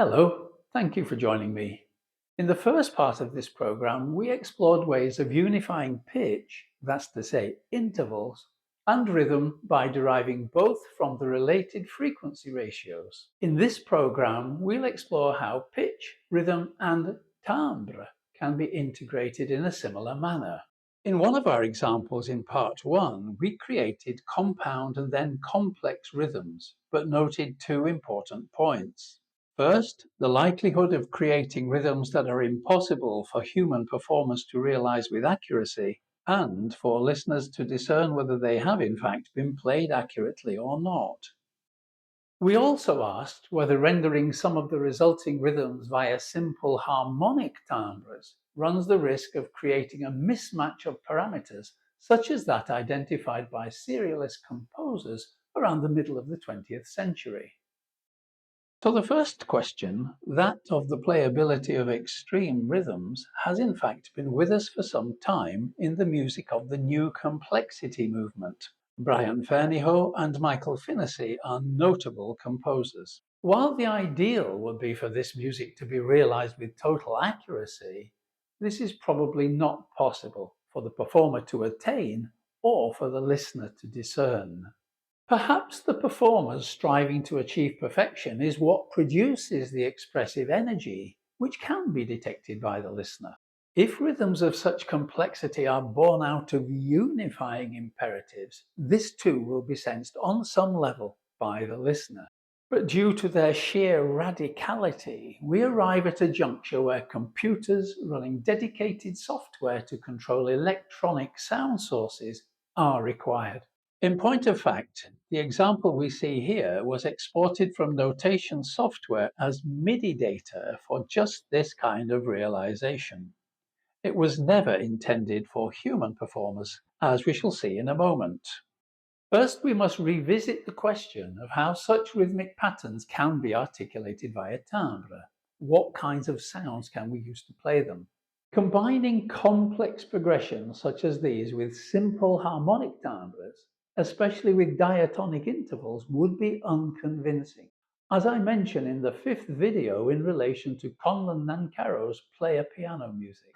Hello, thank you for joining me. In the first part of this program, we explored ways of unifying pitch, that's to say, intervals, and rhythm by deriving both from the related frequency ratios. In this program, we'll explore how pitch, rhythm, and timbre can be integrated in a similar manner. In one of our examples in part 1, we created compound and then complex rhythms, but noted two important points. First, the likelihood of creating rhythms that are impossible for human performers to realize with accuracy, and for listeners to discern whether they have in fact been played accurately or not. We also asked whether rendering some of the resulting rhythms via simple harmonic timbres runs the risk of creating a mismatch of parameters, such as that identified by serialist composers around the middle of the 20th century. So the first question, that of the playability of extreme rhythms, has in fact been with us for some time in the music of the New Complexity movement. Brian Fernyhough and Michael Finnessy are notable composers. While the ideal would be for this music to be realized with total accuracy, this is probably not possible for the performer to attain or for the listener to discern. Perhaps the performer's striving to achieve perfection is what produces the expressive energy, which can be detected by the listener. If rhythms of such complexity are born out of unifying imperatives, this too will be sensed on some level by the listener. But due to their sheer radicality, we arrive at a juncture where computers running dedicated software to control electronic sound sources are required. In point of fact, the example we see here was exported from notation software as MIDI data for just this kind of realization. It was never intended for human performers, as we shall see in a moment. First, we must revisit the question of how such rhythmic patterns can be articulated via timbre. What kinds of sounds can we use to play them? Combining complex progressions such as these with simple harmonic timbres, especially with diatonic intervals, would be unconvincing. As I mentioned in the 5th video in relation to Conlon Nancarrow's Player Piano Music.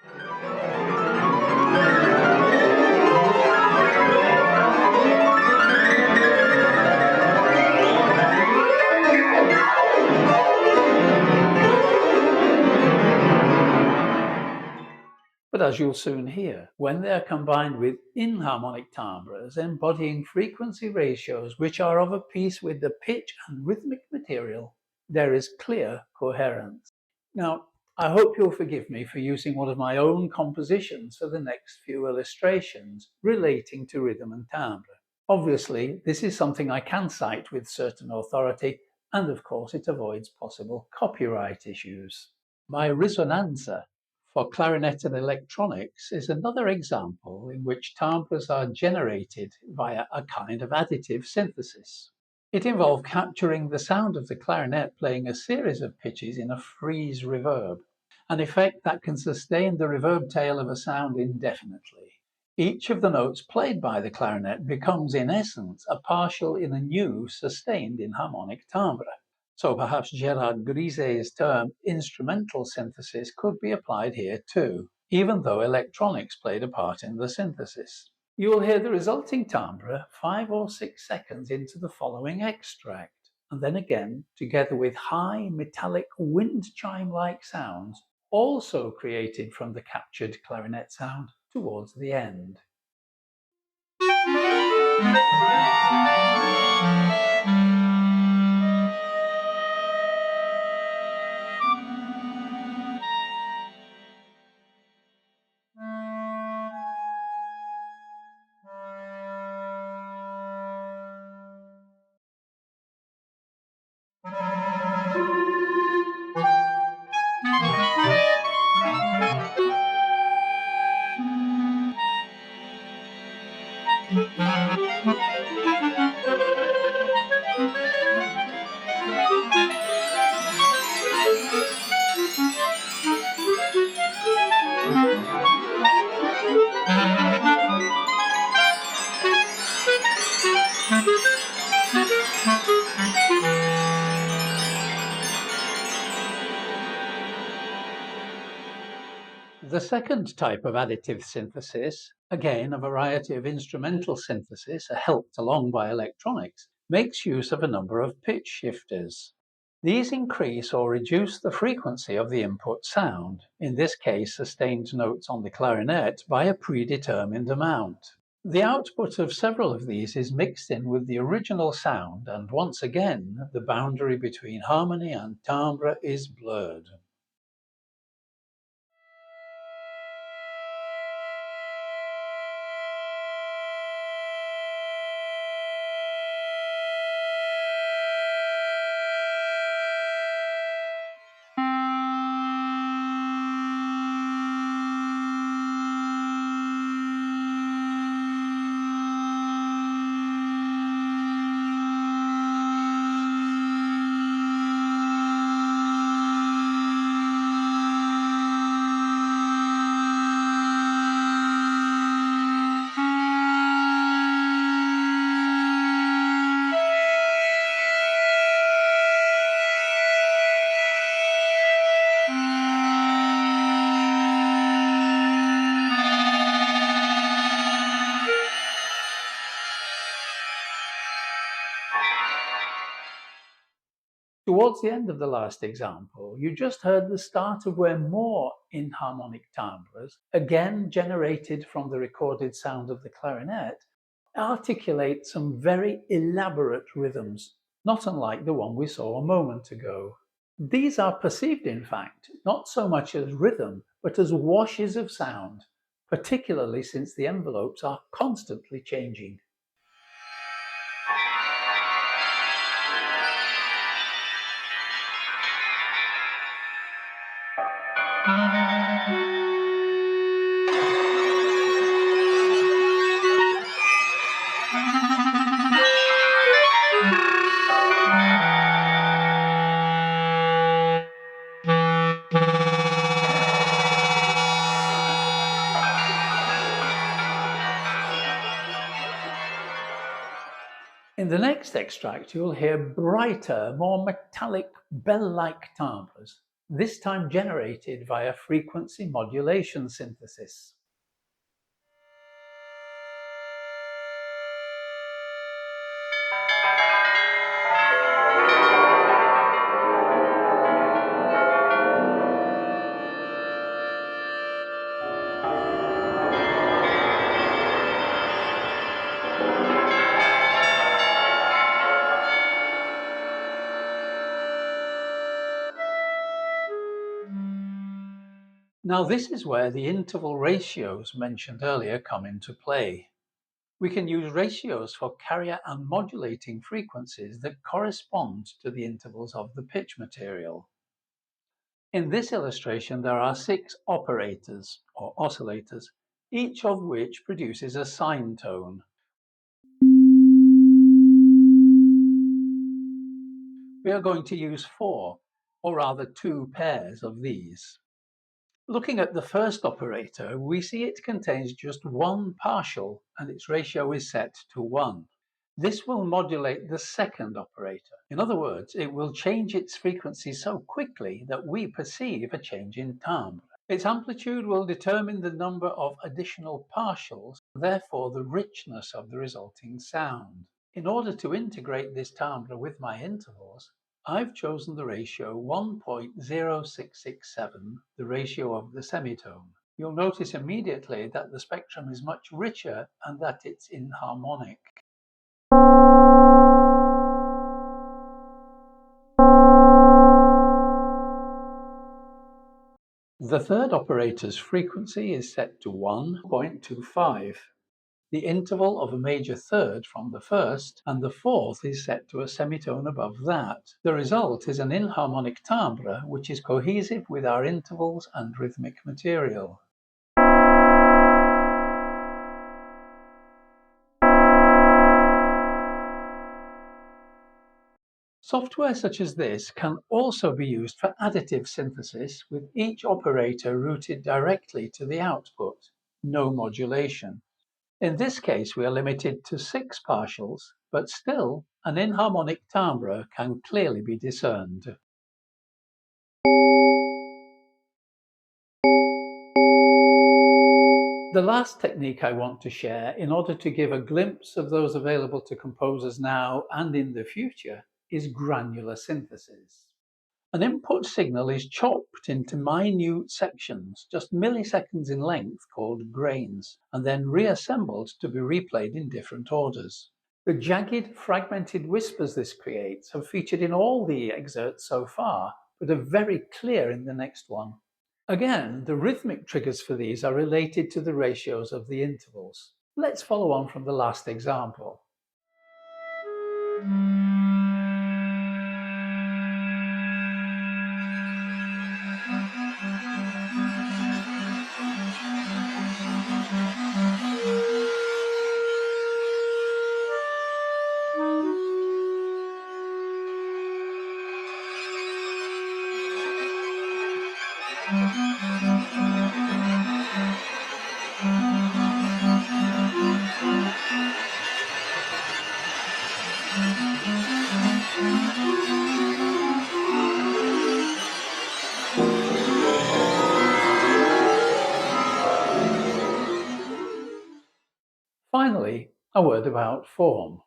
But as you'll soon hear, when they are combined with inharmonic timbres embodying frequency ratios which are of a piece with the pitch and rhythmic material, there is clear coherence. Now, I hope you'll forgive me for using one of my own compositions for the next few illustrations relating to rhythm and timbre. Obviously, this is something I can cite with certain authority, and of course it avoids possible copyright issues. My Risonanze for Clarinet Electronics is another example in which timbres are generated via a kind of additive synthesis. It involved capturing the sound of the clarinet playing a series of pitches in a freeze reverb, an effect that can sustain the reverb tail of a sound indefinitely. Each of the notes played by the clarinet becomes, in essence, a partial in a new sustained inharmonic timbre. So perhaps Gerard Griset's term instrumental synthesis could be applied here too, even though electronics played a part in the synthesis. You will hear the resulting timbre 5 or 6 seconds into the following extract, and then again together with high metallic wind chime-like sounds, also created from the captured clarinet sound towards the end. The second type of additive synthesis, again a variety of instrumental synthesis helped along by electronics, makes use of a number of pitch shifters. These increase or reduce the frequency of the input sound, in this case sustained notes on the clarinet, by a predetermined amount. The output of several of these is mixed in with the original sound, and once again the boundary between harmony and timbre is blurred. Towards the end of the last example, you just heard the start of where more inharmonic timbres, again generated from the recorded sound of the clarinet, articulate some very elaborate rhythms, not unlike the one we saw a moment ago. These are perceived, in fact, not so much as rhythm, but as washes of sound, particularly since the envelopes are constantly changing. In the next extract, you'll hear brighter, more metallic, bell-like timbres, this time generated via frequency modulation synthesis. Now this is where the interval ratios mentioned earlier come into play. We can use ratios for carrier and modulating frequencies that correspond to the intervals of the pitch material. In this illustration, there are 6 operators, or oscillators, each of which produces a sine tone. We are going to use 4, or rather 2 pairs of these. Looking at the first operator, we see it contains just one partial and its ratio is set to 1. This will modulate the second operator. In other words, it will change its frequency so quickly that we perceive a change in timbre. Its amplitude will determine the number of additional partials, therefore the richness of the resulting sound. In order to integrate this timbre with my intervals, I've chosen the ratio 1.0667, the ratio of the semitone. You'll notice immediately that the spectrum is much richer and that it's inharmonic. The third operator's frequency is set to 1.25. The interval of a major third from the first, and the fourth is set to a semitone above that. The result is an inharmonic timbre which is cohesive with our intervals and rhythmic material. Software such as this can also be used for additive synthesis, with each operator routed directly to the output, no modulation. In this case, we are limited to 6 partials, but still, an inharmonic timbre can clearly be discerned. The last technique I want to share, in order to give a glimpse of those available to composers now and in the future, is granular synthesis. An input signal is chopped into minute sections, just milliseconds in length, called grains, and then reassembled to be replayed in different orders. The jagged, fragmented whispers this creates have featured in all the excerpts so far, but are very clear in the next one. Again, the rhythmic triggers for these are related to the ratios of the intervals. Let's follow on from the last example. Finally, a word about form.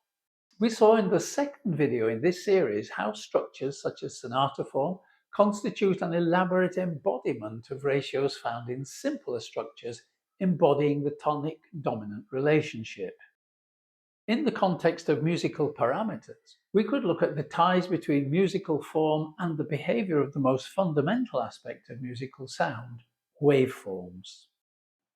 We saw in the second video in this series how structures such as sonata form constitute an elaborate embodiment of ratios found in simpler structures embodying the tonic-dominant relationship. In the context of musical parameters, we could look at the ties between musical form and the behavior of the most fundamental aspect of musical sound, waveforms.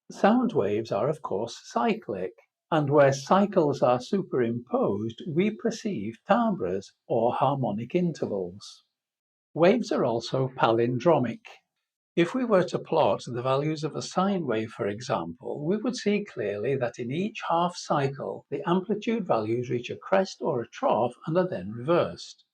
Sound waves are, of course, cyclic, and where cycles are superimposed, we perceive timbres or harmonic intervals. Waves are also palindromic. If we were to plot the values of a sine wave, for example, we would see clearly that in each half cycle, the amplitude values reach a crest or a trough and are then reversed.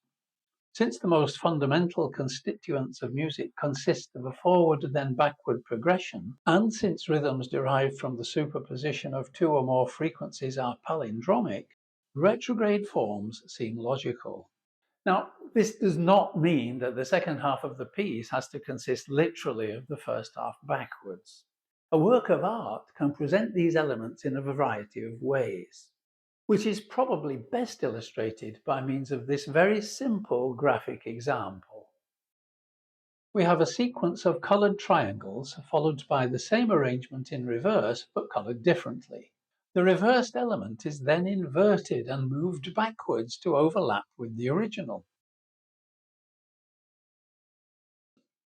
Since the most fundamental constituents of music consist of a forward then backward progression, and since rhythms derived from the superposition of two or more frequencies are palindromic, retrograde forms seem logical. Now, this does not mean that the second half of the piece has to consist literally of the first half backwards. A work of art can present these elements in a variety of ways, which is probably best illustrated by means of this very simple graphic example. We have a sequence of colored triangles followed by the same arrangement in reverse but colored differently. The reversed element is then inverted and moved backwards to overlap with the original.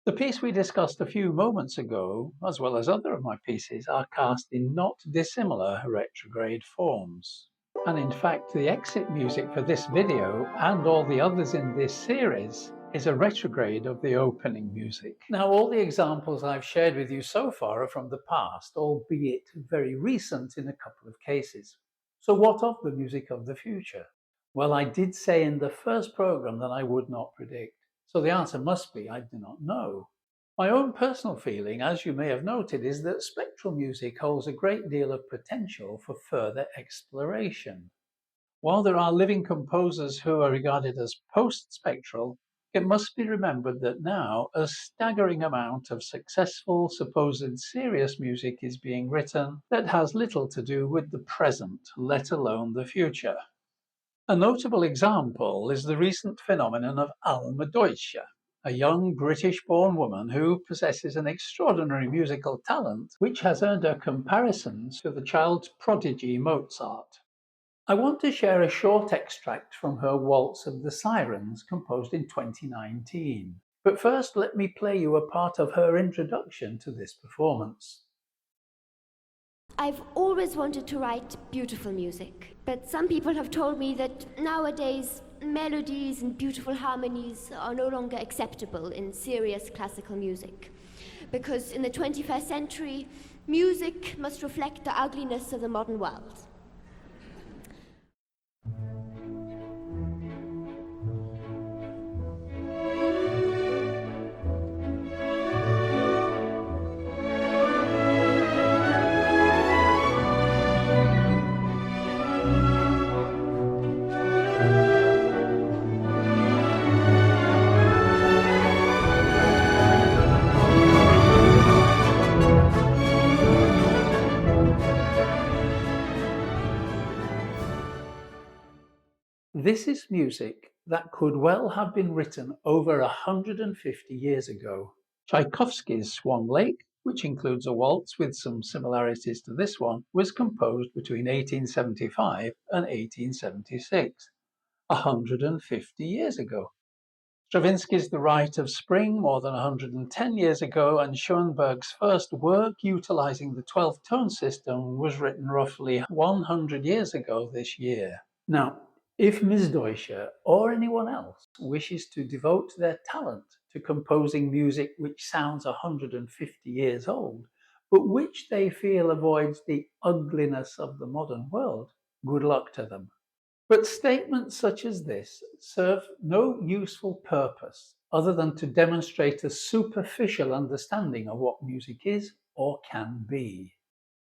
The piece we discussed a few moments ago, as well as other of my pieces, are cast in not dissimilar retrograde forms. And in fact, the exit music for this video and all the others in this series is a retrograde of the opening music. Now, all the examples I've shared with you so far are from the past, albeit very recent in a couple of cases. So what of the music of the future? Well, I did say in the first program that I would not predict. So the answer must be I do not know. My own personal feeling, as you may have noted, is that spectral music holds a great deal of potential for further exploration. While there are living composers who are regarded as post-spectral, it must be remembered that now a staggering amount of successful, supposed serious music is being written that has little to do with the present, let alone the future. A notable example is the recent phenomenon of Alma Deutsche, a young British-born woman who possesses an extraordinary musical talent which has earned her comparisons to the child prodigy Mozart. I want to share a short extract from her Waltz of the Sirens, composed in 2019. But first, let me play you a part of her introduction to this performance. I've always wanted to write beautiful music, but some people have told me that nowadays melodies and beautiful harmonies are no longer acceptable in serious classical music, because in the 21st century, music must reflect the ugliness of the modern world. This is music that could well have been written over 150 years ago. Tchaikovsky's Swan Lake, which includes a waltz with some similarities to this one, was composed between 1875 and 1876, 150 years ago. Stravinsky's The Rite of Spring more than 110 years ago, and Schoenberg's first work utilizing the 12th tone system was written roughly 100 years ago this year. Now, if Ms. Deutscher or anyone else wishes to devote their talent to composing music which sounds 150 years old, but which they feel avoids the ugliness of the modern world, good luck to them. But statements such as this serve no useful purpose other than to demonstrate a superficial understanding of what music is or can be.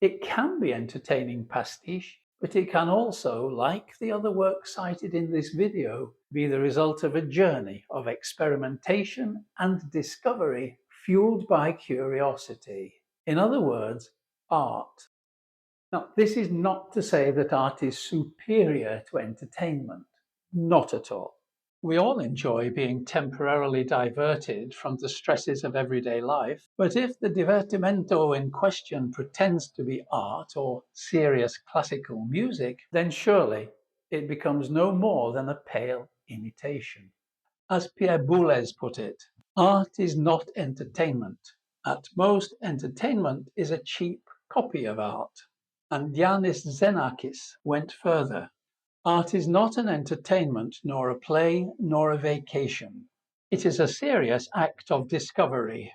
It can be entertaining pastiche, but it can also, like the other works cited in this video, be the result of a journey of experimentation and discovery fueled by curiosity. In other words, art. Now, this is not to say that art is superior to entertainment. Not at all. We all enjoy being temporarily diverted from the stresses of everyday life, but if the divertimento in question pretends to be art or serious classical music, then surely it becomes no more than a pale imitation. As Pierre Boulez put it, art is not entertainment. At most, entertainment is a cheap copy of art. And Yanis Xenakis went further. Art is not an entertainment, nor a play, nor a vacation. It is a serious act of discovery.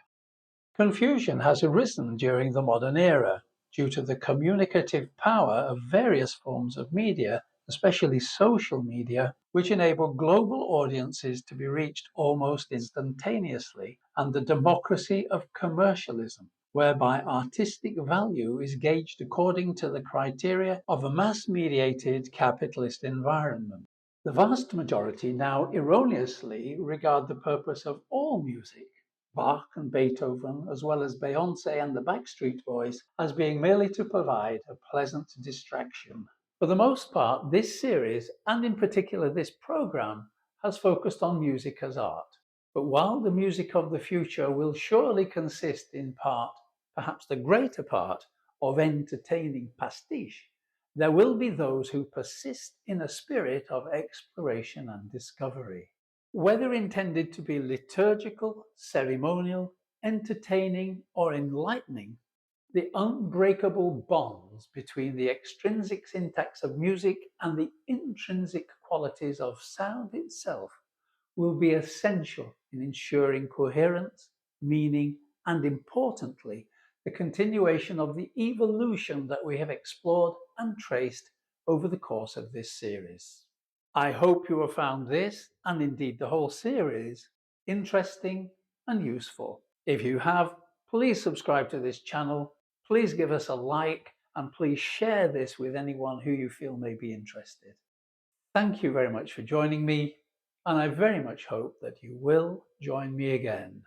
Confusion has arisen during the modern era due to the communicative power of various forms of media, especially social media, which enable global audiences to be reached almost instantaneously, and the democracy of commercialism, whereby artistic value is gauged according to the criteria of a mass-mediated capitalist environment. The vast majority now erroneously regard the purpose of all music, Bach and Beethoven, as well as Beyoncé and the Backstreet Boys, as being merely to provide a pleasant distraction. For the most part, this series, and in particular this program, has focused on music as art. But while the music of the future will surely consist in part, perhaps the greater part, of entertaining pastiche, there will be those who persist in a spirit of exploration and discovery. Whether intended to be liturgical, ceremonial, entertaining, or enlightening, the unbreakable bonds between the extrinsic syntax of music and the intrinsic qualities of sound itself will be essential in ensuring coherence, meaning, and importantly, the continuation of the evolution that we have explored and traced over the course of this series. I hope you have found this, and indeed the whole series, interesting and useful. If you have, please subscribe to this channel, please give us a like, and please share this with anyone who you feel may be interested. Thank you very much for joining me, and I very much hope that you will join me again.